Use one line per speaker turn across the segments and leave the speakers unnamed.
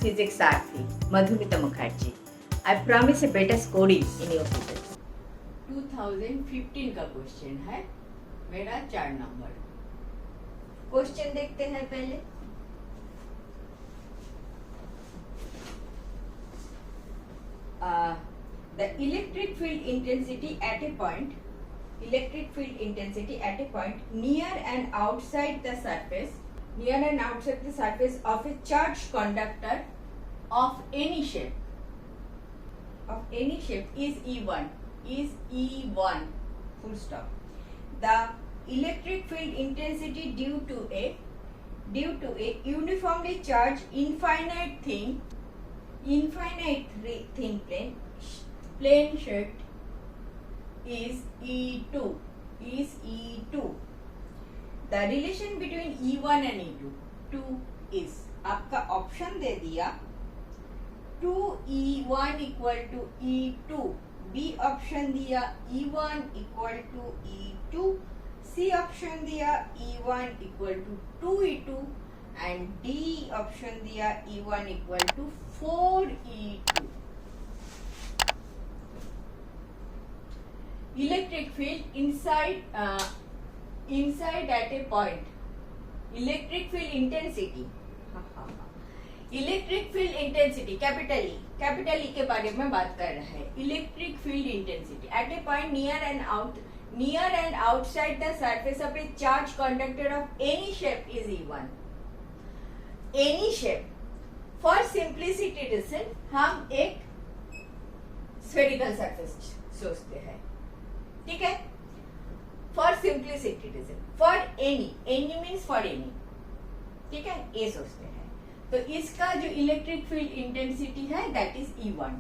Physics Sarthi, Madhumita Mukherjee. I promise a better scoring in your physics.
2015 का question है, मेरा 4 number.
Question देखते हैं पहले। The electric field intensity at a point near and outside the surface of a charged conductor
Of any shape,
is E1 full stop. The electric field intensity due to a uniformly charged infinite thin plane sheet is E2. The relation between E1 and E2 is, आपका option दे दिया 2E1 equal to E2, B option दिया E1 equal to E2, C option दिया E1 equal to 2E2 and D option दिया E1 equal to 4E2. Electric field inside at a point. Electric field intensity capital E के बारे में बात कर रहा है। Electric field intensity at a point near and outside the surface of a charge conductor of any shape is E1। Any shape, for simplicity reason हम एक spherical surface सोचते हैं, ठीक है। For simplicity reason, for any means for any, ठीक है, ये सोचते हैं। तो इसका जो इलेक्ट्रिक फील्ड इंटेंसिटी है that is E1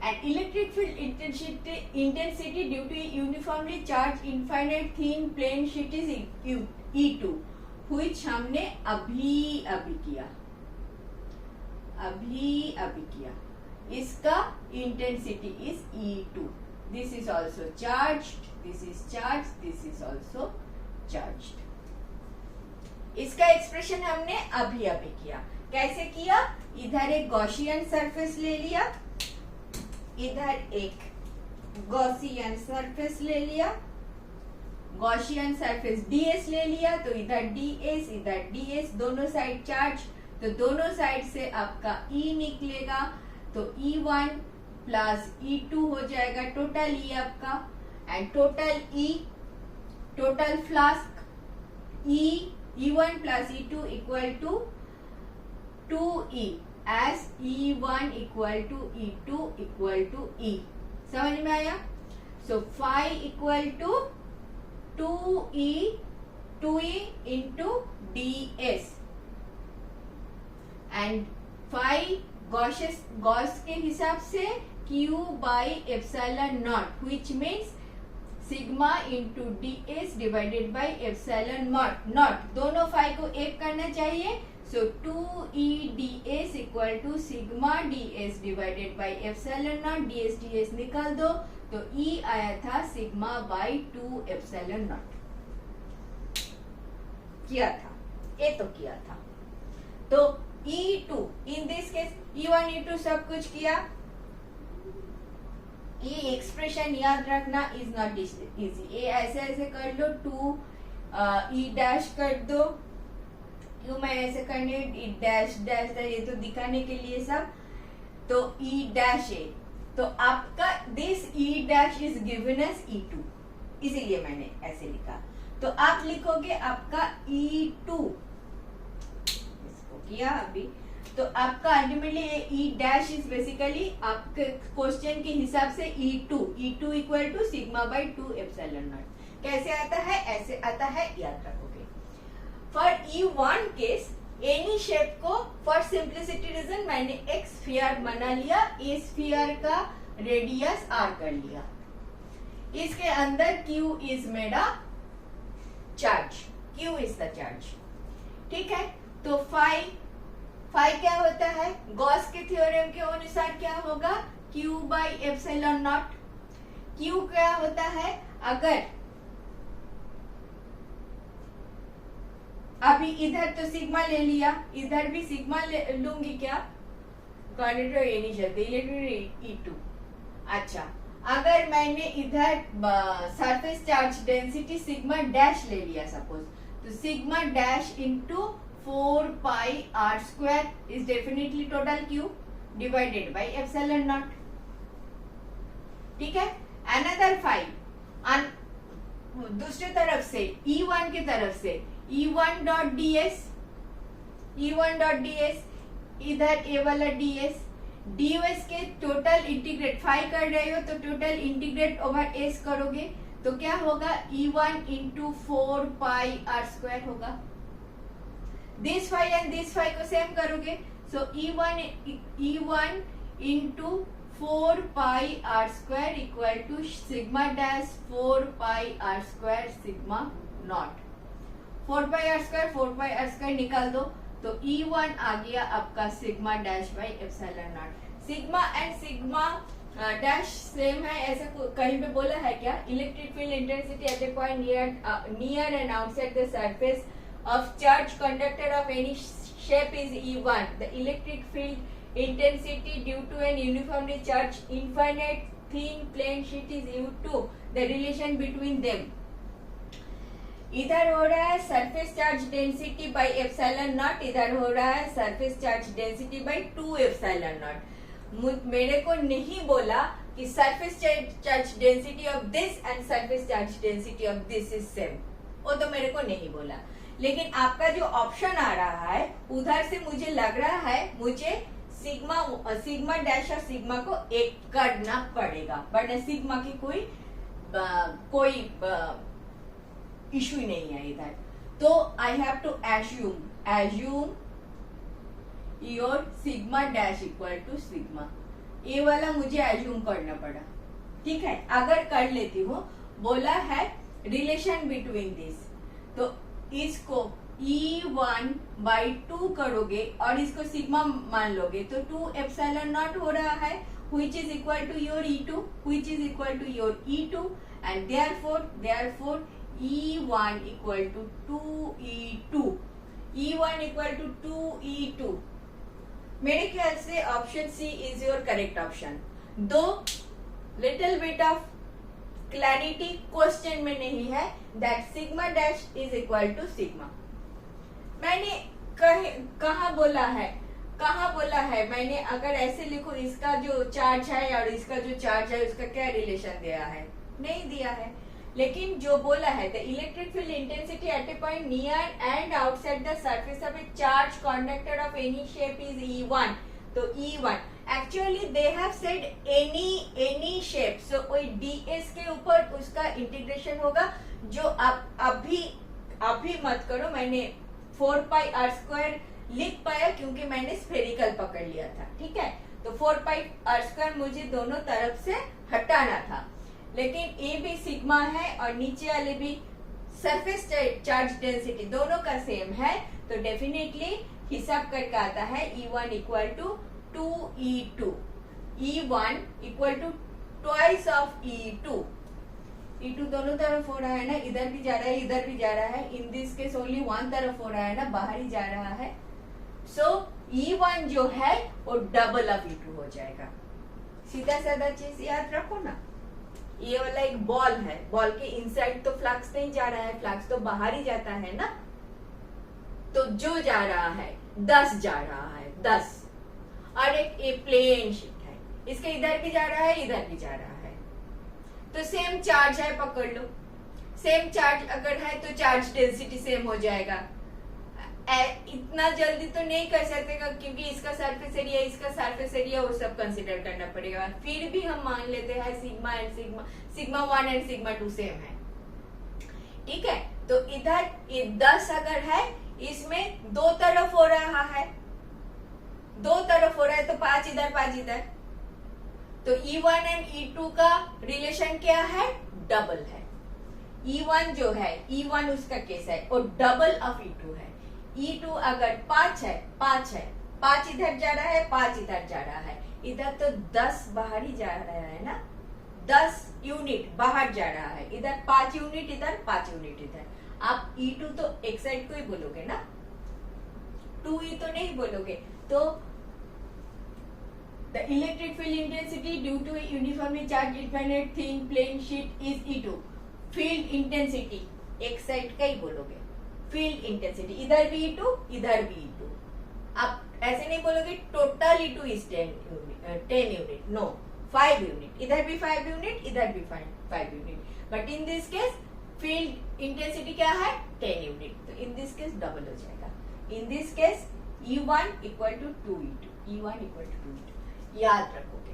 and electric field intensity due to uniformly charge infinite thin plane sheet is E2 which हमने अभी किया। इसका intensity is E2। This is also charged, this is charged, this is also charged. इसका expression हमने अभी किया। कैसे किया? इधर एक गॉसियन सरफेस ले लिया, इधर एक गॉसियन सरफेस ले लिया, गॉसियन सरफेस DS ले लिया, तो इधर DS दोनों साइड चार्ज, तो दोनों साइड से आपका E निकलेगा, तो E1 प्लस E2 हो जाएगा टोटल E आपका, and total flask E1 plus E2 equal to 2E, as E1 equal to E2 equal to E। समझ में आया? So phi equal to 2E into DS and phi Gauss के हिसाब से Q by epsilon naught, which means sigma into DS divided by epsilon naught, दोनों phi को एक करना चाहिए। So 2EDS equal to sigma DS divided by epsilon naught, DS निकाल दो, तो E आया था सिग्मा बाई 2 एप्सिलॉन नॉट। किया था। तो E2 in this case E1 E2 सब कुछ किया। ये एक्सप्रेशन याद रखना इज नॉट इजी। ये ऐसे कर लो, 2E डैश कर दो, क्यों मैं ऐसे करने डैश ये तो दिखाने के लिए सब, तो E डैश है, तो आपका this E dash is given as E2, इसीलिए मैंने ऐसे लिखा। तो आप लिखोगे आपका E2, इसको किया अभी, तो आपका ultimately E dash is basically आपके क्वेश्चन के हिसाब से E2 equal to sigma by 2 epsilon naught. कैसे आता है? ऐसे आता है, याद रखोगे। For E1 case any shape को, फॉर सिंप्लिसिटी रीजन मैंने एक स्फीयर बना लिया, इस स्फीयर का रेडियस R कर लिया, इसके अंदर Q is made a charge, Q is the charge, ठीक है। तो फाई क्या होता है? गॉस के थ्योरम के अनुसार क्या होगा? Q by epsilon not. Q क्या होता है? अगर अभी इधर तो सिग्मा ले लिया, इधर भी सिग्मा लूंगी क्या? कंडक्टर इनिशियल तो इलेक्ट्रिक E2। अच्छा, अगर मैंने इधर surface charge density sigma dash ले लिया सपोज, तो sigma dash into 4 pi R square is definitely total Q divided by epsilon naught. ठीक है, अनदर 5 दूसरी तरफ से E1 की तरफ से E1 dot ds, E1 dot ds, इधर ए वाला ds, ds के टोटल इंटीग्रेट 5 कर रहे हो तो टोटल इंटीग्रेट ओवर s करोगे तो क्या होगा, E1 into 4 pi R square होगा। दिस 5 एंड दिस 5 को सेम करोगे, so E1 into 4 pi R square equal to sigma dash 4 pi R square sigma naught. 4 pi R square निकाल दो तो E1 आ गया आपका sigma dash by epsilon naught. Sigma and sigma dash same है ऐसे कहीं पे बोला है क्या? Electric field intensity at a point near and outside the surface of charge conductor of any shape is E1। The electric field intensity due to an uniformly charge infinite thin plane sheet is U2। the relation between them, इधर हो रहा है surface charge density by epsilon not, इधर हो रहा है surface charge density by 2 epsilon not. मेरे को नहीं बोला कि surface charge density of this and surface charge density of this is same, वो तो मेरे को नहीं बोला। लेकिन आपका जो ऑप्शन आ रहा है उधर से मुझे लग रहा है मुझे सिग्मा डैश और सिग्मा को एक करना पड़ेगा, वरना सिग्मा की कोई इशू नहीं है इधर। तो I have to assume your sigma dash equal to sigma, ये वाला मुझे एज्यूम करना पड़ा। ठीक है, अगर कर लेती हूँ, बोला है रिलेशन बिटवीन दिस, तो इसको E1 बाई 2 करोगे और इसको सिग्मा मान लोगे तो 2 एप्सिलॉन नॉट हो रहा है, which is equal to your E2, which is equal to your E2, and therefore E1 equal to 2E2, E1 equal to 2E2। मेरे ख्याल से option C is your correct option. दो little bit of clarity question में नहीं है, that sigma dash is equal to sigma. मैंने कहा बोला है मैंने अगर ऐसे लिखो इसका जो चार्ज है और इसका जो चार्ज है उसका क्या रिलेशन दिया है? नहीं दिया है। लेकिन जो बोला है the electric field intensity at a point near and outside the surface of a charge conductor of any shape is E1। तो E1 actually they have said any shape, so कोई ds के ऊपर उसका इंटीग्रेशन होगा, जो आप अभी मत करो। मैंने 4 पाई आर स्क्वायर लिख पाया क्योंकि मैंने स्फेरिकल पकड़ लिया था। ठीक है, तो 4 पाई आर स्क्वायर मुझे दोनों तरफ से हटाना था, लेकिन ये भी सिग्मा है और नीचे वाले भी सरफेस चार्ज डेंसिटी दोनों का सेम है, तो डेफिनेटली हिसाब करके आता है E1 equal to 2E2, E1 equal to twice of E2। E2 दोनों तरफ हो रहा है ना, इधर भी जा रहा है इधर भी जा रहा है, in this case only one तरफ हो रहा है ना, बाहर ही जा रहा है। सो E1 जो है वो डबल ऑफ E2 हो जाएगा। सीधा साधा चीज याद रखो ना, ये वाला एक बॉल है, बॉल के इनसाइड तो फ्लक्स नहीं जा रहा है, फ्लक्स तो बाहर ही जाता है ना, तो जो जा रहा है 10 जा रहा है 10, और एक प्लेन शीट है, इसके इधर भी जा रहा है इधर भी जा रहा है, तो सेम चार्ज है, पकड़ लो। सेम चार्ज अगर है तो चार्ज डेंसिटी सेम हो जाएगा। इतना जल्दी तो नहीं कर सकते क्योंकि इसका सरफेस एरिया इसका सरफेस एरिया वो सब कंसीडर करना पड़ेगा। फिर भी हम मान लेते हैं सिग्मा 1 एंड सिग्मा 2 सेम है। ठीक है, तो इधर 10 अगर है, इसमें दो तरफ हो रहा है, दो तरफ हो रहा है, तो 5 इधर 5 इधर, तो E1 एंड E2 का रिलेशन क्या है? डबल है। E1 जो है, E1 उसका केस है और डबल ऑफ E2 है। E2 अगर 5 है, 5 इधर जा रहा है 5 इधर जा रहा है, इधर तो 10 बाहर ही जा रहा है ना, 10 यूनिट बाहर जा रहा है, इधर 5 यूनिट इधर 5 यूनिट इधर। आप E2 तो एक साइड को ही बोलोगे ना, 2E तो नहीं बोलोगे। तो The electric field intensity due to a uniformly charged infinite thin plane sheet is E2. Field intensity एक साइड का ही बोलोगे. Field intensity इधर भी E2 इधर भी E2. आप ऐसे नहीं बोलोगे total E2 is 10 unit. No, 5 unit. इधर भी 5 unit इधर भी 5 unit. But in this case field intensity क्या है 10 unit. तो in this case double हो जाएगा. In this case E1 equal to 2E2. E1 equal to 2E2. याद रखोगे.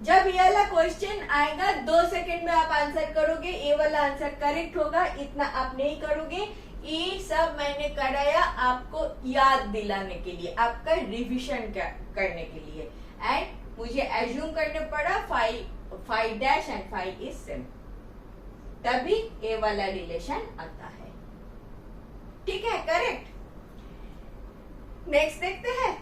जब ये वाला क्वेश्चन आएगा 2 सेकंड में आप आंसर करोगे. ये वाला आंसर करेक्ट होगा. इतना आप नहीं करोगे. ये सब मैंने कराया आपको याद दिलाने के लिए, आपका रिवीजन करने के लिए. एंड मुझे एज्यूम करने पड़ा 5 डैश एंड 5 इज सेम, तभी ये वाला रिलेशन आता है. ठीक है, करेक्ट. नेक्स्ट देखते हैं.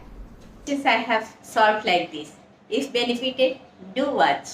Since I have solved like this, if benefited, do watch.